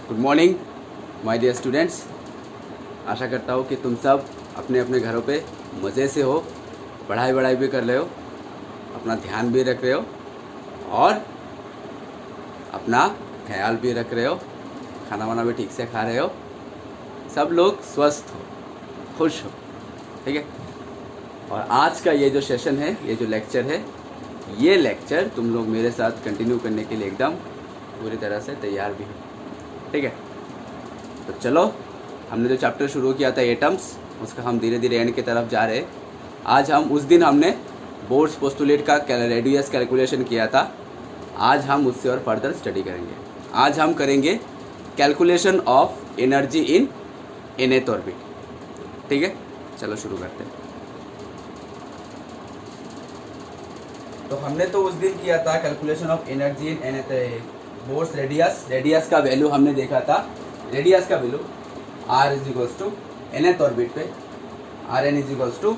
Good morning my dear students. आशा करता हूँ कि तुम सब अपने अपने घरों पे मज़े से हो, पढ़ाई भी कर रहे हो, अपना ध्यान भी रख रहे हो और अपना ख्याल भी रख रहे हो, खाना वाना भी ठीक से खा रहे हो, सब लोग स्वस्थ हो, खुश हो। ठीक है। और आज का ये जो सेशन है, ये जो लेक्चर है, ये लेक्चर तुम लोग मेरे साथ कंटिन्यू करने के लिए एकदम पूरी तरह से तैयार भी हो। ठीक है। तो चलो, हमने जो चैप्टर शुरू किया था एटम्स, उसका हम धीरे धीरे एंड की तरफ जा रहे हैं। आज हम उस दिन हमने बोर्ड्स पोस्टुलेट का रेडियस कैलकुलेशन किया था। आज हम उससे और फर्दर स्टडी करेंगे। आज हम करेंगे calculation of energy in nth orbit. ठीक है, चलो शुरू करते हैं। तो हमने तो उस दिन किया था calculation of energy in nth Bohr's radius का वैल्यू हमने देखा था। रेडियस का value r is equals to nth orbit पे Rn is equals to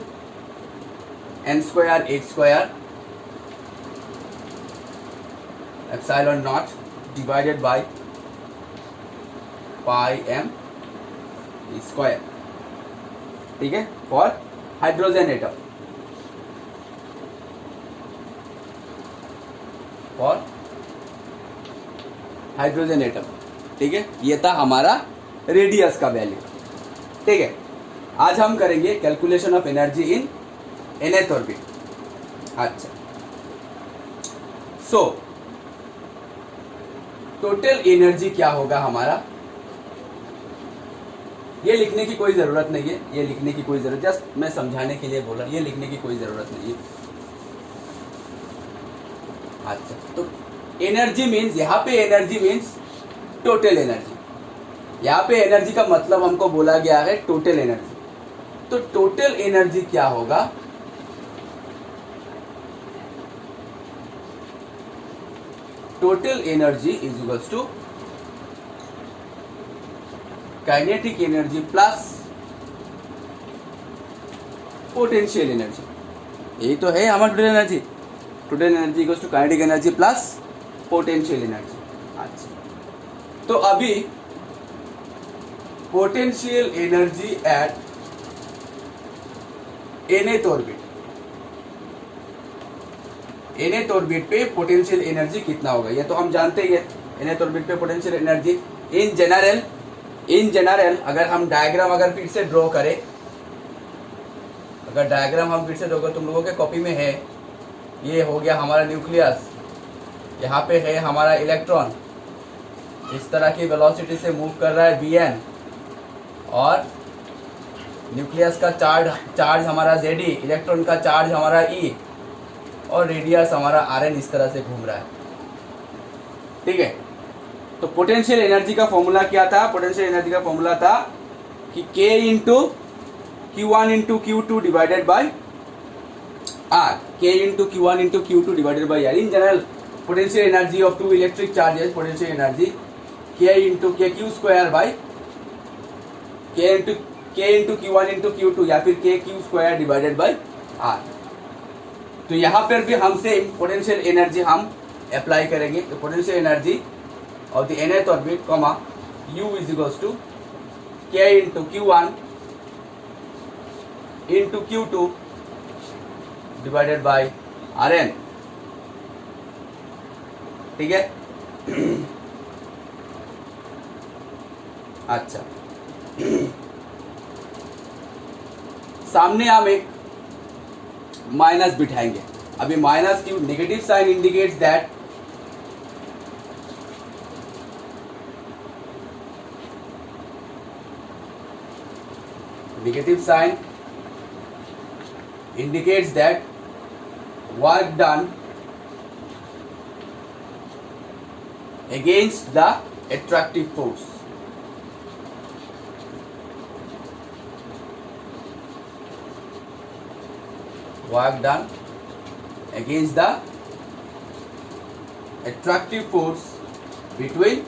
n square h square epsilon naught divided by pi m square. ठीक है, for hydrogen atom, for hydrogen atom. ठीक है, ये था हमारा रेडियस का वैल्यू। ठीक है, आज हम करेंगे calculation of energy in nth orbit. अच्छा, सो टोटल एनर्जी क्या होगा हमारा, ये लिखने की कोई जरूरत नहीं है। ये लिखने की कोई जरूरत, जस्ट मैं समझाने के लिए बोला, ये लिखने की कोई जरूरत नहीं है। अच्छा, तो एनर्जी मीन्स, यहाँ पे एनर्जी मीन्स टोटल एनर्जी। यहाँ पे एनर्जी का मतलब हमको बोला गया है टोटल एनर्जी। तो टोटल एनर्जी क्या होगा, total energy is equals to kinetic energy plus potential energy. यही तो है हमारा total energy. Total energy equals to kinetic energy plus potential energy. अच्छा, तो अभी potential energy at nth orbit, nth orbit पे पोटेंशियल एनर्जी कितना होगा ये तो हम जानते ही है। nth ऑर्बिट पे पोटेंशियल एनर्जी इन जनरल अगर हम डायग्राम अगर फिर से ड्रॉ करें, अगर डायग्राम हम फिर से ड्रॉ करें, तुम लोगों के कॉपी में है, ये हो गया हमारा न्यूक्लियस, यहाँ पे है हमारा इलेक्ट्रॉन, इस तरह की वेलोसिटी से मूव कर रहा है Vn, और न्यूक्लियस का चार्ज हमारा Ze, इलेक्ट्रॉन का चार्ज हमारा E, और रेडियस हमारा Rn इस तरह से घूम रहा है। ठीक है, तो पोटेंशियल एनर्जी का फॉर्मूला क्या था, पोटेंशियल एनर्जी का फॉर्मूला था कि K into Q1 into Q2 divided by R, K into Q1 into Q2 divided by R। In general potential energy of two electric charges, potential energy K into KQ square by K into Q1 into Q2 या फिर KQ square divided by R। तो यहाँ पर भी हम same potential energy हम apply करेंगे। तो potential energy of the nth orbit comma U is equals to K into Q1 into Q2 divided by Rn। ठीक है। अच्छा, सामने हम एक माइनस बिठाएंगे। अभी माइनस की negative sign indicates that negative sign indicates that work done against the attractive force। Work done against the attractive force between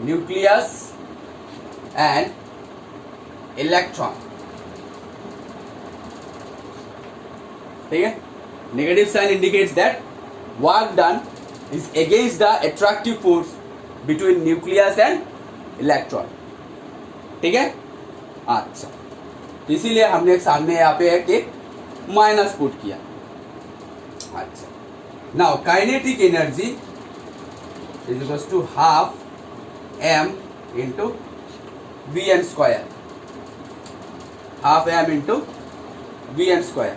nucleus and electron। ठीक है, negative sign indicates that work done is against the attractive force between nucleus and electron. ठीक है, अच्छा, तो इसीलिए हमने सामने यहाँ पे एक माइनस पुट किया। अच्छा, now kinetic energy is equals to half m into v n square, half m into v n square,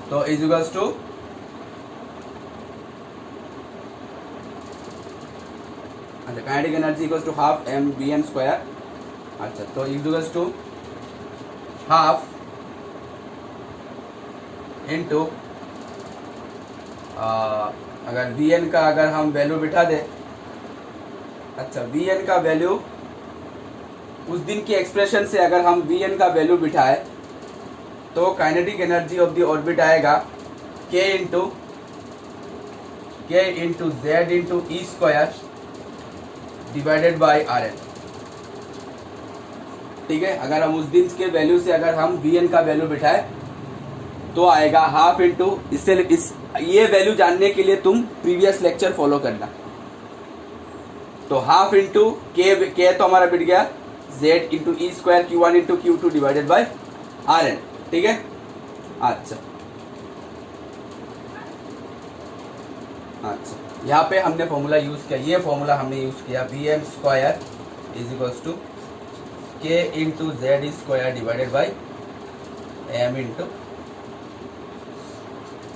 तो इज इक्वल्स टू अच्छा kinetic energy equals to half m v n square. अच्छा, तो is equals to half into अगर v n का अगर हम value बिठा दे, अच्छा वी एन का वैल्यू उस दिन की एक्सप्रेशन से अगर हम वी एन का वैल्यू बिठाए तो kinetic energy of the orbit आएगा k into z into E square divided by are N. ठीक है, अगर हम उस दिन के वैल्यू से अगर हम वी एन का वैल्यू बिठाए तो आएगा हाफ इंटू, इससे इस ये वैल्यू जानने के लिए तुम प्रीवियस लेक्चर फॉलो करना। तो हाफ इंटू के तो हमारा बिट गया z into E square q one into q two divided by are N. ठीक है, अच्छा अच्छा, यहाँ पे हमने फॉर्मूला यूज किया, ये फॉर्मूला हमने यूज किया V M square is equals to K into Z square divided by M into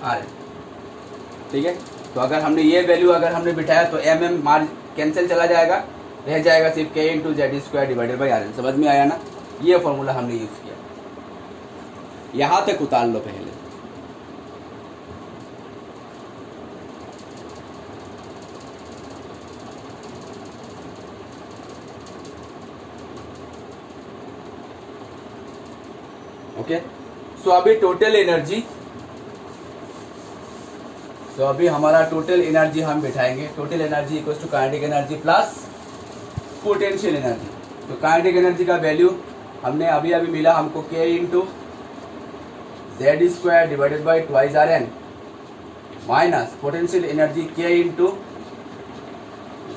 R N. ठीक है, तो अगर हमने ये वैल्यू अगर हमने बिठाया तो एम एम मार कैंसिल चला जाएगा, रह जाएगा सिर्फ k into Z square divided by are n. समझ में आया ना, ये फॉर्मूला हमने यूज किया। यहां तक उतार लो पहले। ओके, सो अभी टोटल एनर्जी, तो अभी हमारा टोटल एनर्जी हम बिठाएंगे। Total energy equals to kinetic energy plus potential energy. तो काइनेटिक एनर्जी का वैल्यू हमने अभी अभी मिला हमको K into Z square divided by twice are N minus potential energy K into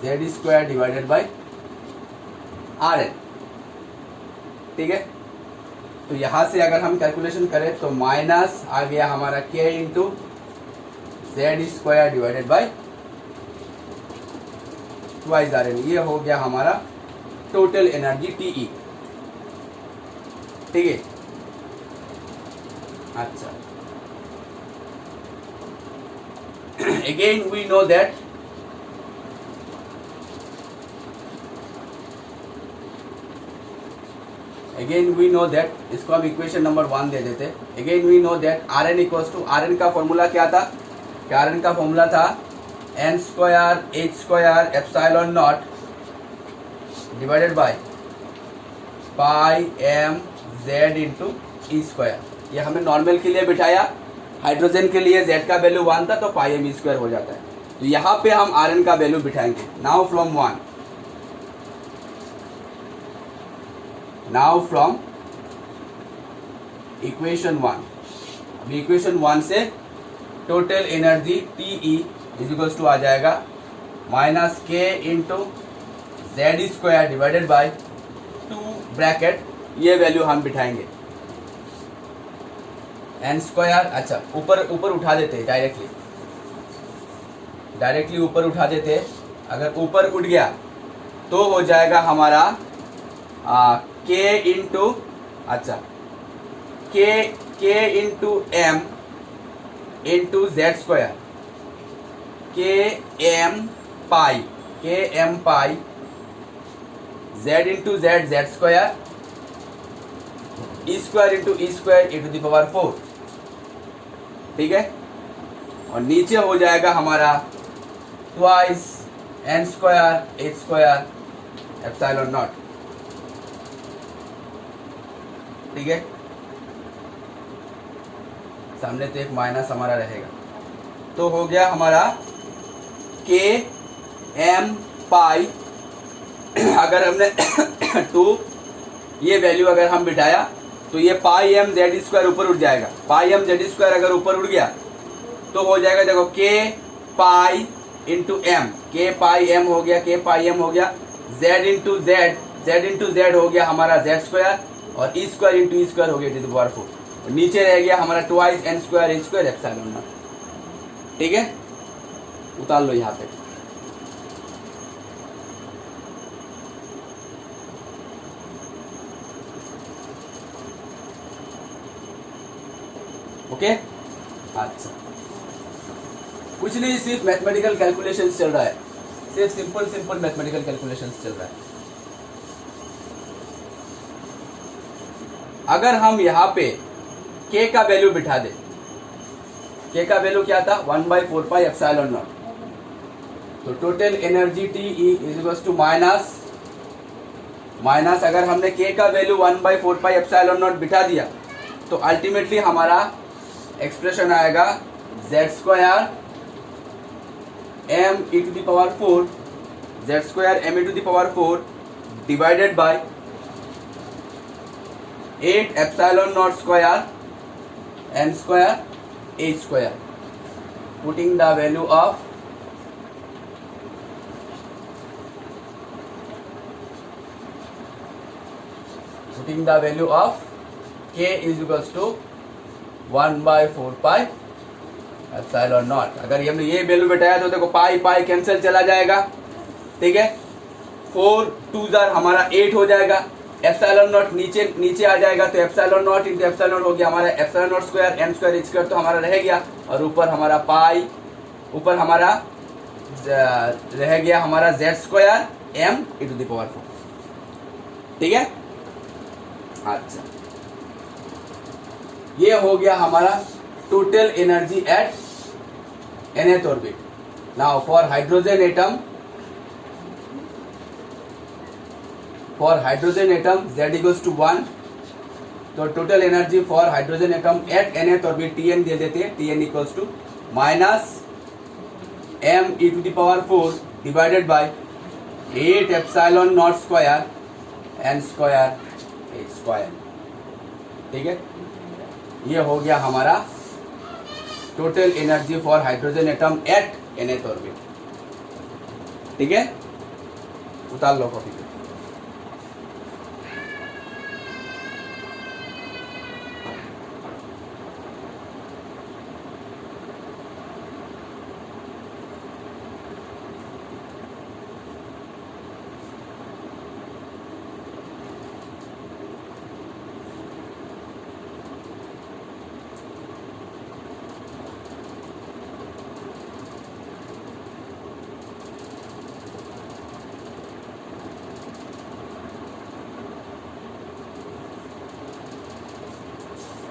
Z square divided by are N. ठीक है, तो यहां से अगर हम कैलकुलेशन करें तो माइनस आ गया हमारा k into Z square divided by twice are n. ये हो गया हमारा टोटल एनर्जी टीई। ठीक है, अच्छा, अगेन वी नो दैट इसको हम इक्वेशन नंबर 1 दे देते। Again we know that r n equals to, r N का फॉर्मूला क्या था, आर एन का फॉर्मूला था n square H square epsilon naught divided by pi m z into E square. ये हमने नॉर्मल के लिए बिठाया, हाइड्रोजन के लिए जेड का वैल्यू 1 था तो पाई एम ई स्क्वायर हो जाता है। तो यहाँ पे हम आर एन का वैल्यू बिठाएंगे। नाउ फ्रॉम इक्वेशन 1, अभी इक्वेशन 1 से total energy TE is equals to आ जाएगा minus K into Z square divided by 2 bracket, ये वैल्यू हम बिठाएंगे एन स्क्वायर। अच्छा, ऊपर उठा देते डायरेक्टली ऊपर उठा देते। अगर ऊपर उठ गया तो हो जाएगा हमारा के इंटू, अच्छा K into M into Z square, K M pi Z into Z square E square into E square e to the power 4। ठीक है, और नीचे हो जाएगा हमारा twice N square H square epsilon naught. ठीक है, सामने तो एक माइनस हमारा रहेगा, तो हो गया हमारा के एम पाई। अगर हमने 2 ये वैल्यू अगर हम बिठाया तो ये पाई एम जेड स्क्वायर ऊपर उठ जाएगा। पाई एम जेड स्क्वायर अगर ऊपर उठ गया तो हो जाएगा, देखो के पाई इंटू एम, के पाई एम हो गया, के पाई एम हो गया, z into Z, Z into Z हो गया हमारा जेड स्क्वायर, और ई स्क्वायर इंटू ई स्क्वायर हो गया टी टू द पावर 4, और नीचे रह गया हमारा twice N square a square epsilon naught. ठीक है, उतार लो यहाँ पे। ओके, अच्छा, कुछ नहीं, सिर्फ मैथमेटिकल कैलकुलेशंस चल रहा है, सिर्फ सिंपल मैथमेटिकल कैलकुलेशंस चल रहा है। अगर हम यहाँ पे k का वैल्यू बिठा दे, k का वैल्यू क्या था 1/4 एप्सिलॉन नॉट, तो total energy T is equals to minus अगर हमने k का वैल्यू 1/4 एप्सिलॉन नॉट बिठा दिया तो अल्टीमेटली हमारा एक्सप्रेशन आएगा z square m e to the power 4, z square m e to the power 4 divided by 8 epsilon naught square n square a square, putting the value of k is equals to 1/4 epsilon naught. अगर हमने ये value बैठाया तो देखो पाई pi cancel चला जाएगा, ठीक है, 4 2 हमारा 8 हो जाएगा, एप्सिलॉन नॉट नीचे आ जाएगा, तो epsilon naught into epsilon naught हो गया हमारा epsilon naught square m square H square, तो हमारा रह गया, और ऊपर हमारा पाई, ऊपर हमारा रह गया हमारा z square m e to the power 4। ठीक है, अच्छा, ये हो गया हमारा total energy at nth orbit. Now for hydrogen atom z equals to 1, तो total energy for hydrogen atom at nth orbit Tn दे देते हैं, Tn equals to minus m e to the power 4 divided by 8 epsilon naught square n square a square. ठीक है, ये हो गया हमारा total energy for hydrogen atom at nth orbit. ठीक है, उतार लो कॉपी पे।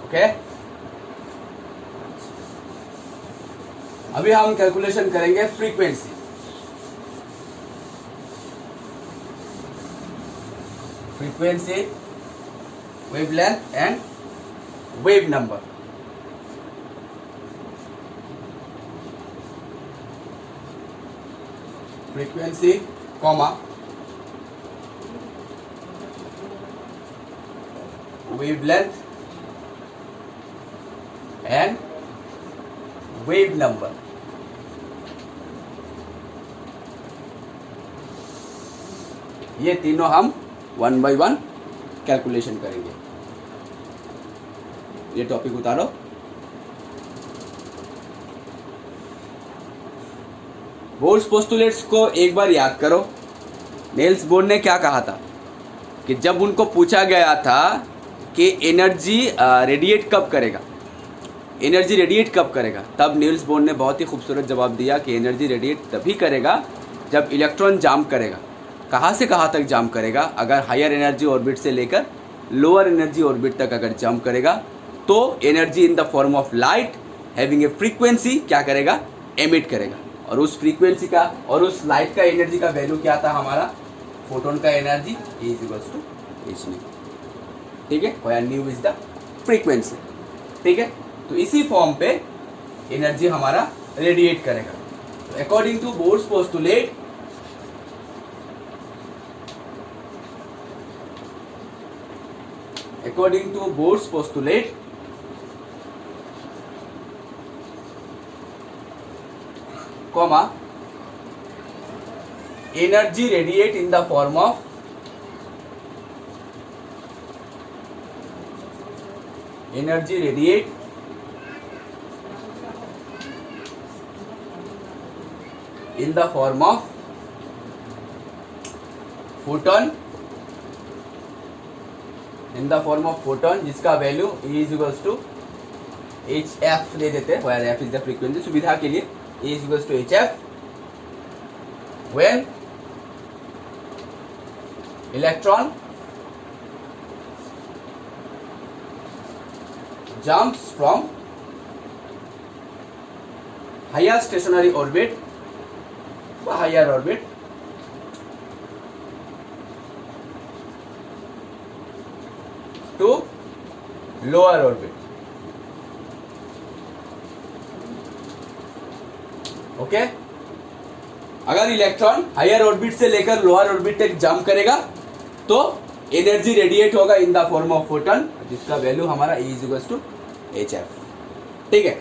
ओके, अभी हम कैलकुलेशन करेंगे frequency. Wavelength and wave number. Frequency comma wavelength and wave number. ये तीनों हम 1 by 1 कैलकुलेशन करेंगे। ये टॉपिक उतारो। बोर्ड्स पोस्टुलेट्स को एक बार याद करो। नेल्स बोर ने क्या कहा था कि जब उनको पूछा गया था कि एनर्जी रेडिएट कब करेगा, तब नील्स बोर ने बहुत ही खूबसूरत जवाब दिया कि एनर्जी रेडिएट तभी करेगा जब इलेक्ट्रॉन जाम करेगा। कहाँ से कहाँ तक जाम करेगा? अगर हायर एनर्जी ऑर्बिट से लेकर लोअर एनर्जी ऑर्बिट तक अगर जाम करेगा तो energy in the form of light having a frequency क्या करेगा? एमिट करेगा। और उस फ्रीक्वेंसी का और उस लाइट का एनर्जी का वैल्यू क्या था हमारा? फोटोन का energy E is equals to h nu. ठीक है, where nu is the frequency. ठीक है, तो इसी फॉर्म पे एनर्जी हमारा रेडिएट करेगा। तो according to Bohr's postulate comma energy radiate in the form of energy radiate in the form of photon, जिसका वैल्यू E is equals to HF ले देते हैं, where F is the frequency, सुविधा के लिए E is equals to HF when electron jumps from higher stationary orbit to lower orbit. Okay अगर electron higher orbit से लेकर लोअर ऑर्बिट तक जंप करेगा तो एनर्जी रेडिएट होगा in the form of photon, जिसका वैल्यू हमारा E is equals to HF. ठीक है,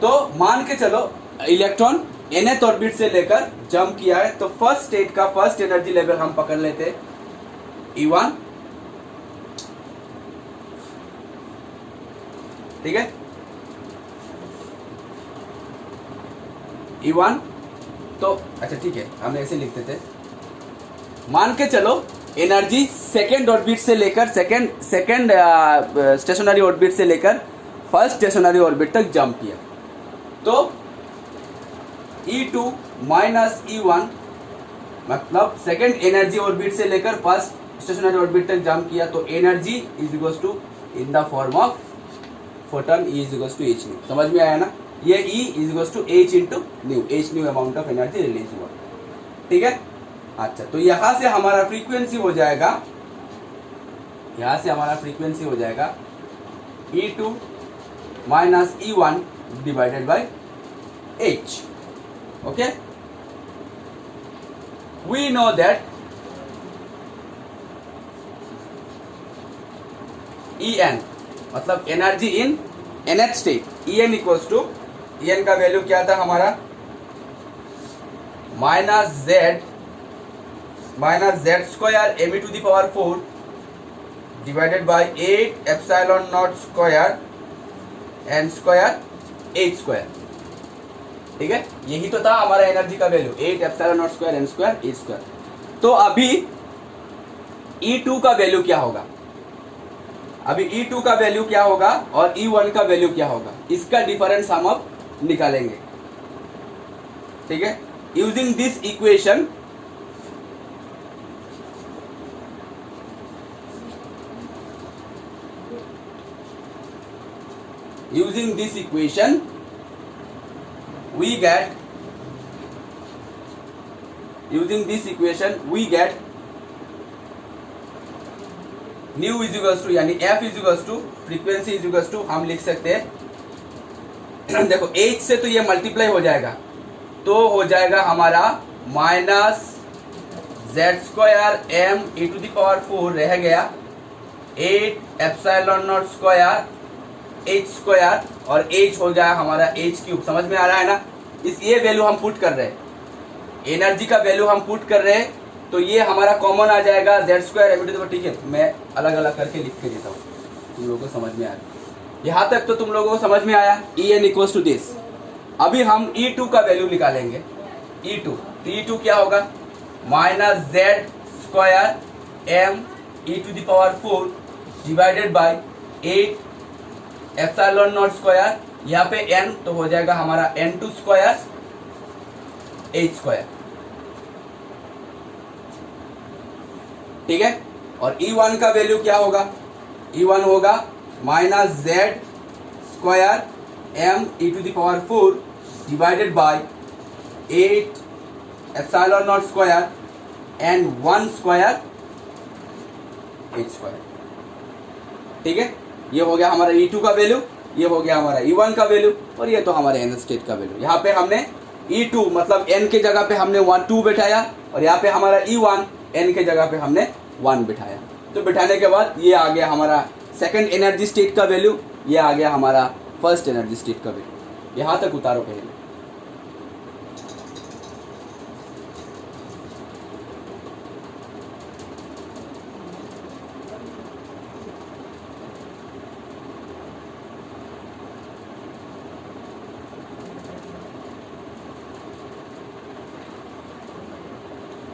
तो मान के चलो इलेक्ट्रॉन nth ऑर्बिट से लेकर जंप किया है, तो फर्स्ट स्टेट का फर्स्ट एनर्जी लेवल हम पकड़ लेते हैं E1. ठीक है, E1. तो अच्छा ठीक है, हम ऐसे लिखते थे, मान के चलो एनर्जी सेकेंड ऑर्बिट से लेकर सेकेंड स्टेशनरी ऑर्बिट से लेकर फर्स्ट स्टेशनरी ऑर्बिट तक जंप किया, तो E2 माइनस E1 मतलब सेकेंड एनर्जी ऑर्बिट से लेकर फर्स्ट स्टेशनरी ऑर्बिट तक जंप किया, तो energy is equals to in the form of photon E is equals to h nu. समझ में आया ना, ये E is equals to h into nu, h nu amount of energy release हुआ. ठीक है, अच्छा तो यहां से हमारा फ्रीक्वेंसी हो जाएगा, E2 minus E1 divided by h. Okay, we know that En मतलब energy in nth state, En equals to, En का वैल्यू क्या था हमारा, minus z square m to the power 4 divided by 8 epsilon naught square n square h square. ठीक है, यही तो था हमारा एनर्जी का value, 8 epsilon naught square n square h square. तो अभी E2 का वैल्यू क्या होगा, अभी E2 का वैल्यू क्या होगा और E1 का वैल्यू क्या होगा, इसका डिफरेंस हम अब निकालेंगे. ठीक है, using this equation we get nu is equals to, यानी F is equals to frequency is equals to, हम लिख सकते हैं देखो h से तो ये मल्टीप्लाई हो जाएगा, तो हो जाएगा हमारा minus z square m e to the power 4 रह गया 8 epsilon naught square h square, और h हो जाए हमारा h क्यूब. समझ में आ रहा है ना, इस ये वैल्यू हम पुट कर रहे हैं, एनर्जी का वैल्यू हम पुट कर रहे हैं, तो ये हमारा कॉमन आ जाएगा z square m to the power. ठीक है, मैं अलग अलग करके लिख के देता हूँ, तुम लोगों को समझ में आया, यहाँ तक तो तुम लोगों को समझ में आया. En equals to this. अभी हम E2 का वैल्यू निकालेंगे, E2, तो E2 क्या होगा, minus z square m e to the power 4 divided by 8 epsilon naught square, यहाँ पे n तो हो जाएगा हमारा n2 स्क्वायर h स्क्वायर. ठीक है, और E1 का वैल्यू क्या होगा, E1 होगा minus z square m e to the power 4 divided by 8 epsilon naught square and 1 square h square. ठीक है, ये हो गया हमारा E2 का वैल्यू, ये हो गया हमारा E1 का वैल्यू, और ये तो हमारे n स्टेट का वैल्यू. यहाँ पे हमने E2 मतलब n के जगह पे हमने 2 बैठाया, और यहाँ पे हमारा E1 n के जगह पे हमने 1 बिठाया. तो बिठाने के बाद ये आ गया हमारा सेकंड एनर्जी स्टेट का वैल्यू, ये आ गया हमारा फर्स्ट एनर्जी स्टेट का वैल्यू. यहाँ तक उतारो पहले.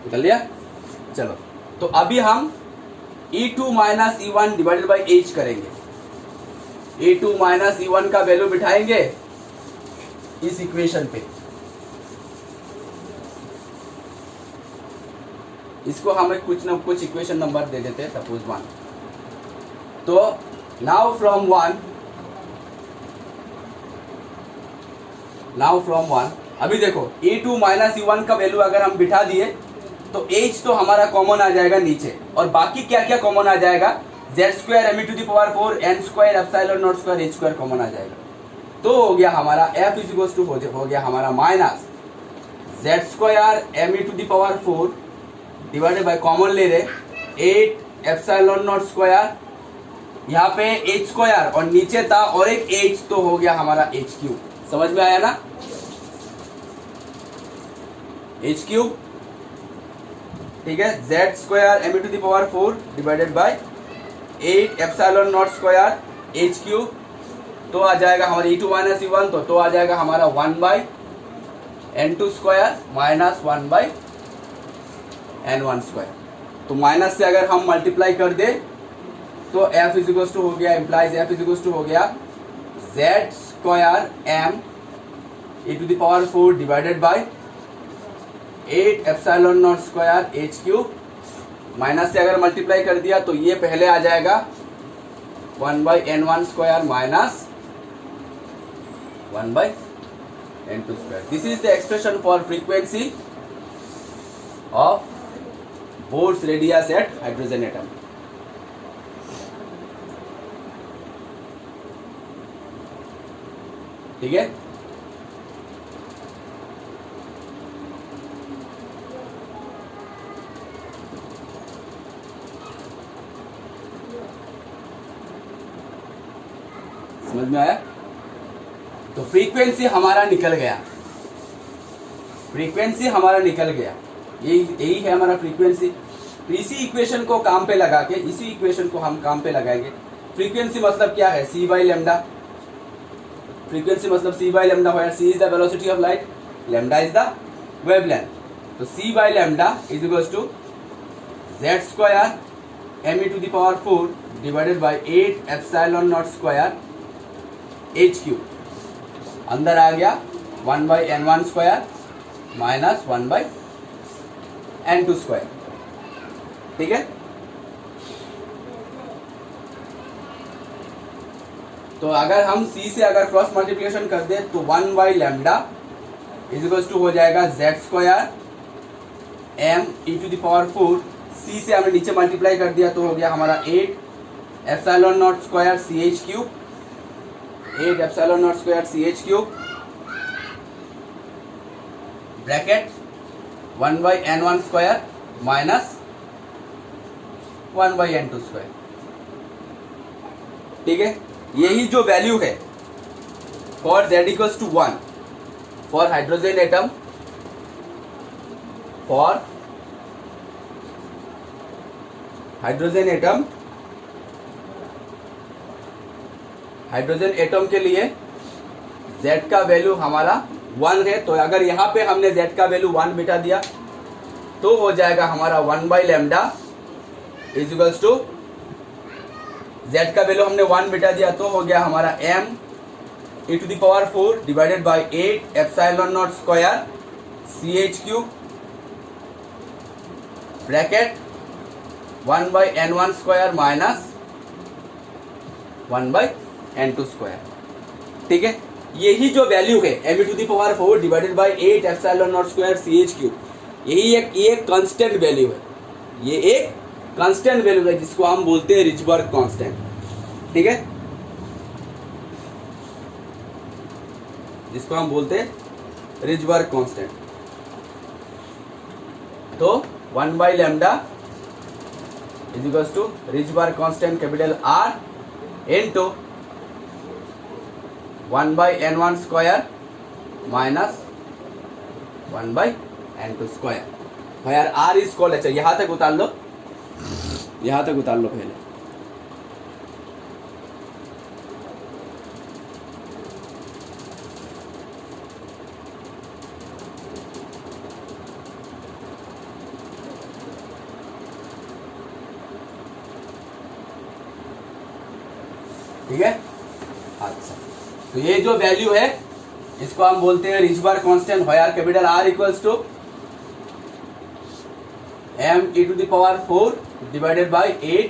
निकल लिया। चलो तो अभी हम E2 minus E1 divided by H करेंगे। E2 माइनस E1 का वैल्यू बिठाएंगे इस इक्वेशन पे। इसको हम एक कुछ ना कुछ इक्वेशन नंबर दे देते हैं, सपोज 1। तो नाउ फ्रॉम 1 अभी देखो E2 माइनस E1 का वैल्यू अगर हम बिठा दिए तो H तो हमारा कॉमन आ जाएगा नीचे, और बाकी क्या क्या कॉमन आ जाएगा, z square M to the power 4 n square epsilon naught square h square common आ जाएगा। तो हो गया हमारा f इज इक्वल टू हो गया हमारा minus z square M to the power 4 divided by common ले रहे 8 एप्सिलॉन नॉट स्क्वायर, यहाँ पे h स्क्वायर और नीचे था और एक h, तो हो गया हमारा h क्यूब। समझ में आया ना, h क्यूब। ठीक है, z square M to the power 4 divided by 8 epsilon naught square h cube, तो आ जाएगा हमारा E2 माइनस E1, तो आ जाएगा हमारा 1 by n2 square minus 1 by n1 square. तो माइनस से अगर हम मल्टीप्लाई कर दे तो f इज इक्वल टू हो गया, implies f is equal to हो गया z square m e to the power 4 divided by 8 epsilon naught square h cube. Minus से अगर मल्टीप्लाई कर दिया तो ये पहले आ जाएगा 1 by n1 square minus 1 by n2 square. This is the expression for frequency of Bohr's radius at hydrogen atom. ठीक है, समझ में आया। तो फ्रीक्वेंसी हमारा निकल गया, यही है हमारा फ्रीक्वेंसी। इसी इक्वेशन को काम पे लगा के, इसी इक्वेशन को हम काम पे लगाएंगे। फ्रीक्वेंसी मतलब क्या है, c बाई लेमडा। फ्रीक्वेंसी मतलब c by lambda, where c is the velocity of light, lambda is the wavelength. तो c by lambda is equals to z square m to the power 4 divided by 8 epsilon naught square h cube. अंदर आ गया 1 by n1 square minus 1 by n2 square. ठीक है, तो अगर हम c से अगर क्रॉस मल्टीप्लिकेशन कर दे तो 1 by lambda is equal to हो जाएगा z square m e to the power 4। c से हमने नीचे मल्टीप्लाई कर दिया तो हो गया हमारा 8 epsilon naught square ch cube, 8 epsilon naught square ch cube bracket 1 by n1 square minus 1 by n2 square. ठीक है, यही जो वैल्यू है for z equals to 1 for hydrogen atom, for hydrogen atom के लिए z का वैल्यू हमारा 1 है। तो अगर यहाँ पे हमने z का वैल्यू 1 बिठा दिया तो हो जाएगा हमारा 1 by lambda is equals to, z का वैल्यू हमने 1 बिठा दिया तो हो गया हमारा m e to the power 4 divided by 8 epsilon naught square ch cube bracket 1 by n1 square minus 1 by n2 square. ठीक है, यही जो वैल्यू है m to the power 4 divided by 8 epsilon naught square ch cube, यही एक constant value है, ये एक कांस्टेंट वैल्यू है जिसको हम बोलते हैं रिचबर्ग कांस्टेंट। ठीक है, जिसको हम बोलते हैं रिचबर्ग कांस्टेंट। तो 1 by lambda is equals to Rydberg constant capital R into 1 by n1 square minus 1 by n2 square. भाई यार R इज कॉल्ड, अच्छा यहाँ तक उतार लो, यहाँ तक उतार लो पहले। ठीक है। अच्छा, तो ये जो वैल्यू है इसको हम बोलते हैं Rydberg constant, where capital R equals to m e⁴ divided by 8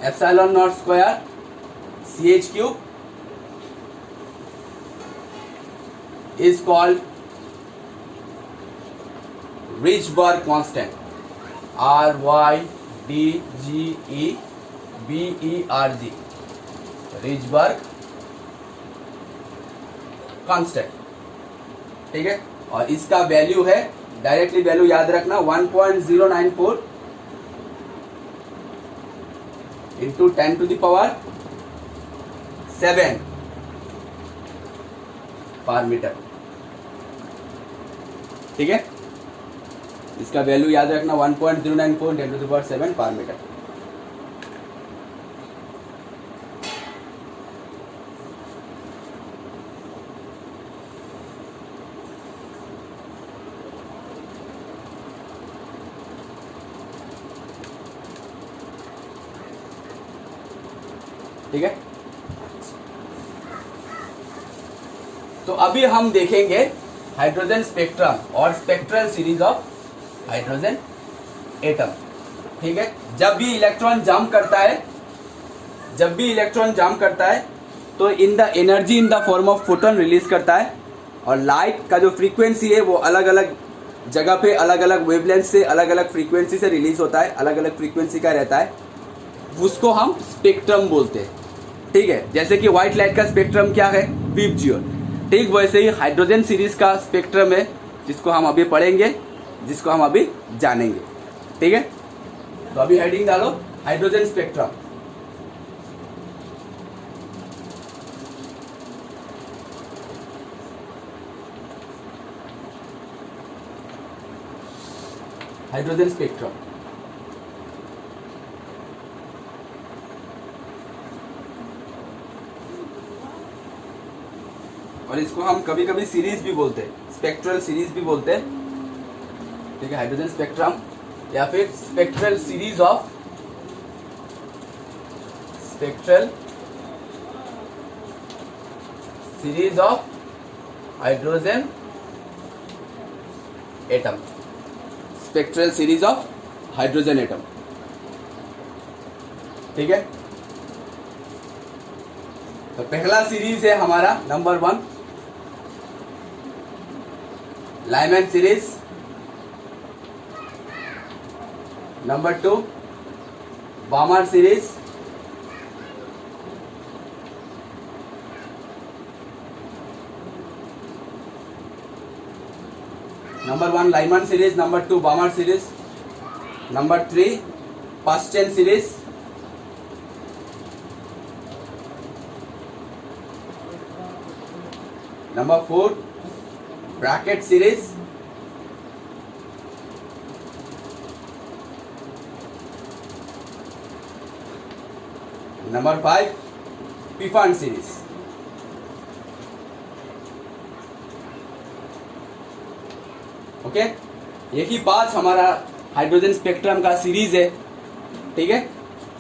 epsilon naught square CH³ is called Rydberg constant, RYDGEBERG, Rydberg constant, ठीक है। और इसका वैल्यू है, डायरेक्टली वैल्यू याद रखना, 1.094 इंटू 10⁷ पर मीटर, ठीक है। इसका वैल्यू याद रखना 1.094 10⁷ पर मीटर। ठीक है। तो अभी हम देखेंगे हाइड्रोजन स्पेक्ट्रम और spectral series of hydrogen atom, ठीक है। जब भी इलेक्ट्रॉन जंप करता है तो in the energy in the form of photon release करता है, और लाइट का जो फ्रीक्वेंसी है वो अलग अलग जगह पे अलग अलग वेवलेंथ से अलग अलग फ्रीक्वेंसी से रिलीज होता है, अलग अलग फ्रीक्वेंसी का रहता है, उसको हम स्पेक्ट्रम बोलते हैं, ठीक है। जैसे कि व्हाइट लाइट का स्पेक्ट्रम क्या है, वीबजियोर, ठीक वैसे ही हाइड्रोजन सीरीज का स्पेक्ट्रम है, जिसको हम अभी पढ़ेंगे, जिसको हम अभी जानेंगे, ठीक है। तो अभी हेडिंग डालो हाइड्रोजन स्पेक्ट्रम। हाइड्रोजन स्पेक्ट्रम, और इसको हम कभी कभी सीरीज भी बोलते हैं, स्पेक्ट्रल सीरीज भी बोलते हैं, ठीक है। हाइड्रोजन स्पेक्ट्रम या फिर spectral series of hydrogen atom, spectral series of hydrogen atom, ठीक है। तो पहला सीरीज है हमारा number 1 Lyman series, number 2 Balmer series, number 1 Lyman series, number 2 Balmer series, number 3 Paschen series, number 4 Brackett series, number 5 Pfund series. Okay, यही 5 हमारा hydrogen spectrum का series है, ठीक है।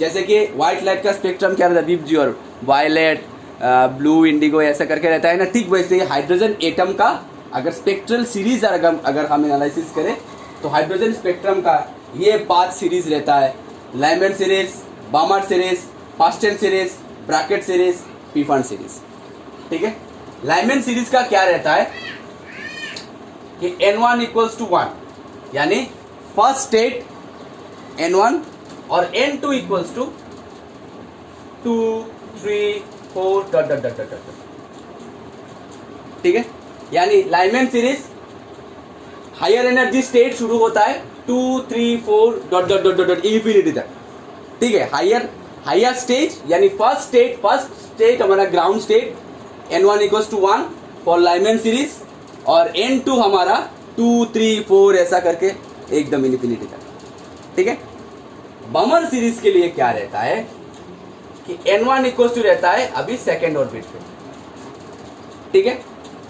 जैसे कि व्हाइट लाइट का स्पेक्ट्रम क्या रहता है, वीबजियोर, वायलेट, ब्लू, इंडिगो, ऐसा करके रहता है ना, ठीक वैसे ही हाइड्रोजन एटम का अगर स्पेक्ट्रल सीरीज अगर हम एनालिसिस करें तो हाइड्रोजन स्पेक्ट्रम का ये 5 सीरीज रहता है, Lyman series, Balmer series, Paschen series, Brackett series, Pfund series, ठीक है। लाइमैन सीरीज का क्या रहता है कि N1 इक्वल्स टू 1, यानी फर्स्ट स्टेट N1 और N2 equals to 2, 3, 4 dot dot dot dot, ठीक है। यानी Lyman series higher energy state शुरू होता है 2, 3, 4 dot dot dot dot infinity तक, ठीक है। हायर स्टेज यानी फर्स्ट स्टेट हमारा ground state N1 equals to 1 for Lyman series, और N2 हमारा 2, 3, 4 ऐसा करके एकदम इन्फिनिटी तक, ठीक है। बमर सीरीज के लिए क्या रहता है कि N1 इक्वल्स टू रहता है अभी सेकेंड ऑर्बिट पे, ठीक है,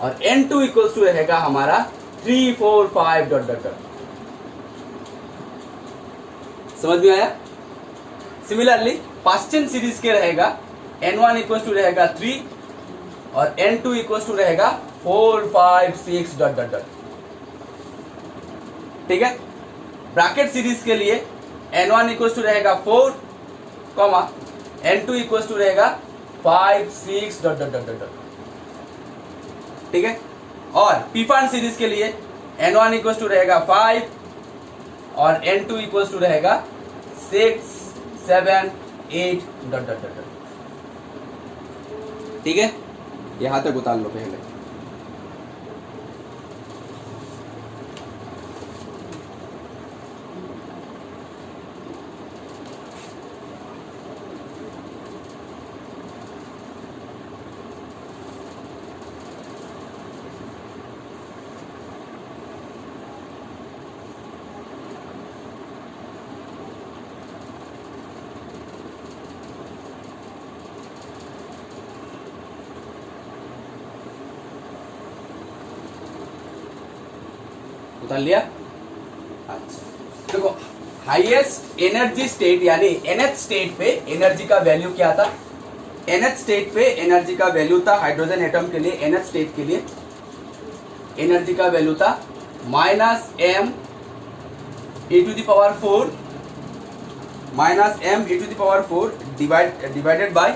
और N2 इक्वल्स टू रहेगा हमारा 3, 4, 5 डॉट डॉट डॉट। समझ में आया? सिमिलरली पास्चन सीरीज के रहेगा N1 इक्वल टू रहेगा 3 और N2 इक्वल टू रहेगा 4 5 6 डॉट डॉट डॉट। ठीक है, ब्रैकेट सीरीज के लिए N1 इक्वल टू रहेगा 4 कॉमा N2 इक्वल टू रहेगा 5 6 डॉट डॉट डॉट डॉट। ठीक है, और पीफान सीरीज के लिए N1 इक्वल टू रहेगा 5 और N2 इक्वल टू रहेगा 6 7 8 डॉट डॉट डॉट। ठीक है, यहां तक उतार लो पहले। उतार लिया। अच्छा देखो, हाईएस्ट एनर्जी स्टेट यानी nth स्टेट पे एनर्जी का वैल्यू क्या था? nth स्टेट पे एनर्जी का वैल्यू था हाइड्रोजन एटम के लिए, nth स्टेट के लिए एनर्जी का वैल्यू था -m e to the power 4 -m e to the power 4 divided by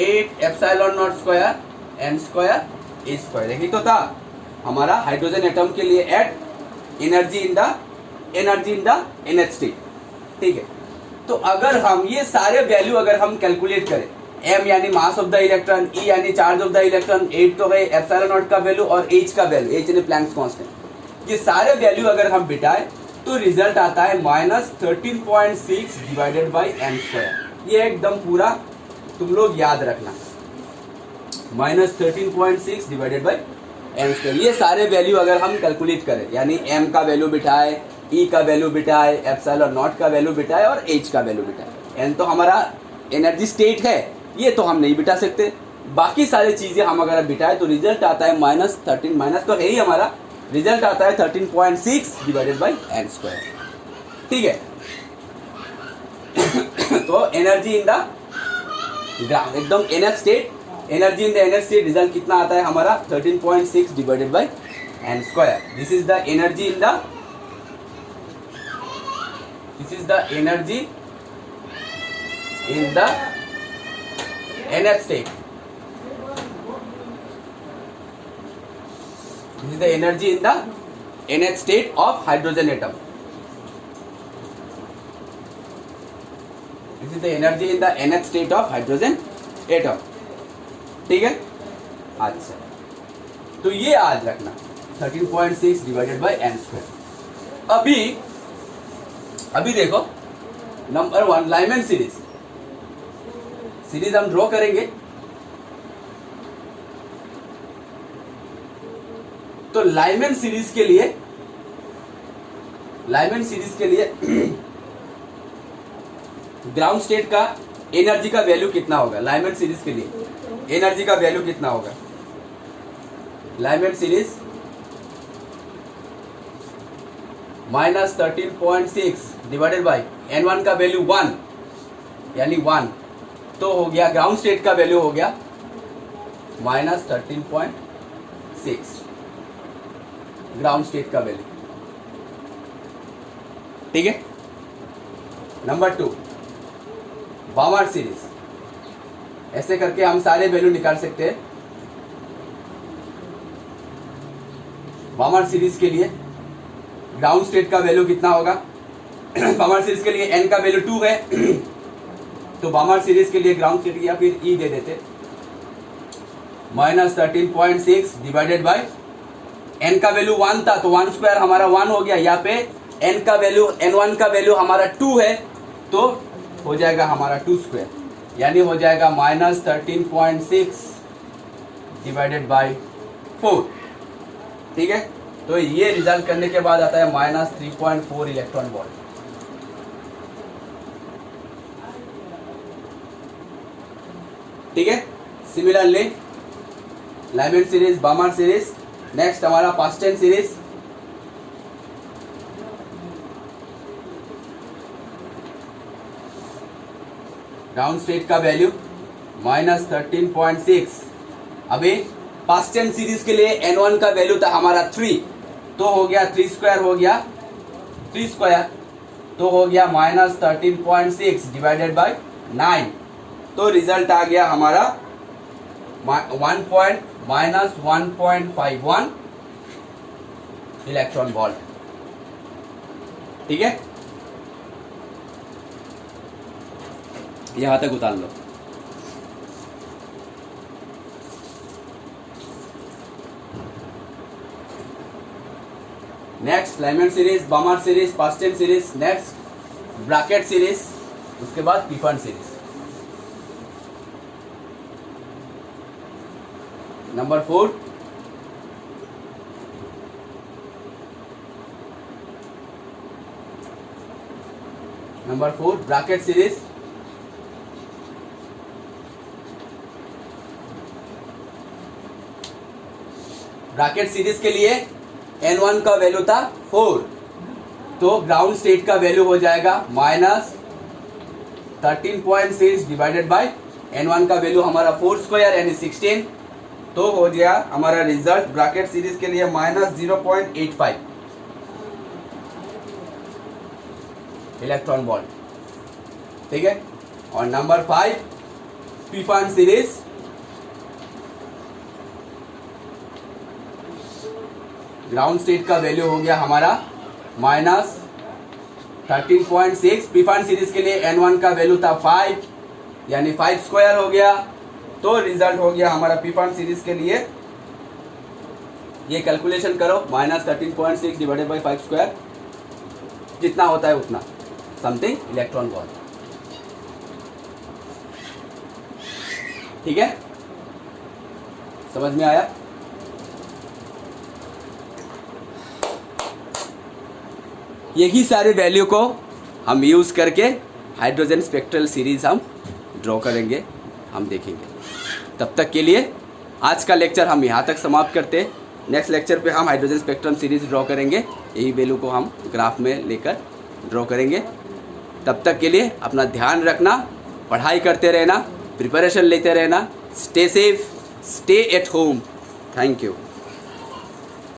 8 epsilon naught square n square a square. यही तो था हमारा हाइड्रोजन एटम के लिए at energy in the nth state. ठीक है, तो अगर हम ये सारे वैल्यू अगर हम कैलकुलेट करें, m यानी mass of the electron, e यानी चार्ज ऑफ द इलेक्ट्रॉन, 8 तो है एप्सिलॉन नॉट का वैल्यू और h का वैल्यू, h यानी प्लैंक्स कांस्टेंट, ये सारे वैल्यू अगर हम बिठाएं तो रिजल्ट आता है -13.6 डिवाइडेड बाय n स्क्वायर। ये एकदम पूरा तुम लोग याद रखना, -13.6 डिवाइडेड बाय n स्क्वायर। ये सारे वैल्यू अगर हम कैलकुलेट करें यानी m का वैल्यू बिठाए, e का वैल्यू बिठाए, एप्सिलॉन नॉट का वैल्यू बिठाए और h का वैल्यू बिठाए। n तो हमारा एनर्जी स्टेट है, ये तो हम नहीं बिठा सकते। बाकी सारी चीजें हम अगर बिठाए तो रिजल्ट आता है -13 माइनस तो है ही हमारा, रिजल्ट आता है 13.6 डिवाइडेड बाय n स्क्वायर। ठीक है, तो एनर्जी इन द एकदम nth state, energy in the nth state result कितना आता है हमारा 13.6 divided by n square. This is the energy in the nth state. This is the energy in the nth state of hydrogen atom. This is the energy in the nth state of hydrogen atom. ठीक है, अच्छा तो ये याद रखना 13.6 divided by n square. अभी देखो number 1 Lyman series हम ड्रॉ करेंगे। तो लाइमैन सीरीज के लिए ग्राउंड स्टेट का एनर्जी का वैल्यू कितना होगा? लाइमैन सीरीज के लिए एनर्जी का वैल्यू कितना होगा? Lyman series -13.6 divided by n1 का वैल्यू 1 यानी 1 तो हो गया, ग्राउंड स्टेट का वैल्यू हो गया -13.6 ग्राउंड स्टेट का वैल्यू। ठीक है, नंबर 2 बामार सीरीज, ऐसे करके हम सारे वैल्यू निकाल सकते हैं। बामार सीरीज के लिए ग्राउंड स्टेट का वैल्यू कितना होगा? बामार सीरीज के लिए n का वैल्यू 2 है तो बामार सीरीज के लिए ग्राउंड स्टेट या फिर E दे देते -13.6 डिवाइडेड बाय n का वैल्यू 1 था तो 1 स्क्वायर हमारा 1 हो गया। यहाँ पे n का वैल्यू n1 का वैल्यू हमारा 2 है तो हो जाएगा हमारा 2 स्क्वायर, यानी हो जाएगा -13.6 डिवाइडेड बाय 4। ठीक है, तो ये रिजल्ट करने के बाद आता है -3.4 इलेक्ट्रॉन वोल्ट। ठीक है, similarly Lyman series, Balmer series, next हमारा पास्टन सीरीज। ग्राउंड स्टेट का वैल्यू -13.6। अभी पास्ट टेंस सीरीज के लिए n1 का वैल्यू था हमारा 3, तो हो गया 3 स्क्वायर, हो गया 3 स्क्वायर, तो हो गया -13.6 डिवाइडेड बाय 9, तो रिजल्ट आ गया हमारा -1.51 इलेक्ट्रॉन वोल्ट। ठीक है, यहां तक उतार लो। Next Lyman series, Balmer series, Paschen series, next Brackett series, उसके बाद Pfund series. Number 4, Brackett series. Brackett series के लिए n1 का वैल्यू था 4, तो ग्राउंड स्टेट का वैल्यू हो जाएगा -13.6 डिवाइडेड बाय n1 का वैल्यू हमारा 4 स्क्वायर यानी 16, तो हो गया हमारा रिजल्ट ब्रैकेट सीरीज के लिए -0.85 इलेक्ट्रॉन वोल्ट। ठीक है, और नंबर 5 पीफन सीरीज। ग्राउंड स्टेट का वैल्यू हो गया हमारा -13.6। पीफन सीरीज के लिए n1 का वैल्यू था 5 यानी 5 स्क्वायर हो गया, तो रिजल्ट हो गया हमारा पीफन सीरीज के लिए, ये कैलकुलेशन करो, -13.6 डिवाइडेड बाय 5 स्क्वायर, जितना होता है उतना समथिंग इलेक्ट्रॉन वोल्ट। ठीक है, समझ में आया? यही सारे वैल्यू को हम यूज करके हाइड्रोजन स्पेक्ट्रल सीरीज हम ड्रॉ करेंगे, हम देखेंगे। तब तक के लिए आज का लेक्चर हम यहाँ तक समाप्त करते हैं। नेक्स्ट लेक्चर पे हम हाइड्रोजन स्पेक्ट्रम सीरीज ड्रॉ करेंगे, यही वैल्यू को हम ग्राफ में लेकर ड्रॉ करेंगे। तब तक के लिए अपना ध्यान रखना, पढ़ाई करते रहना, प्रिपरेशन लेते रहना। Stay safe, stay at home. Thank you.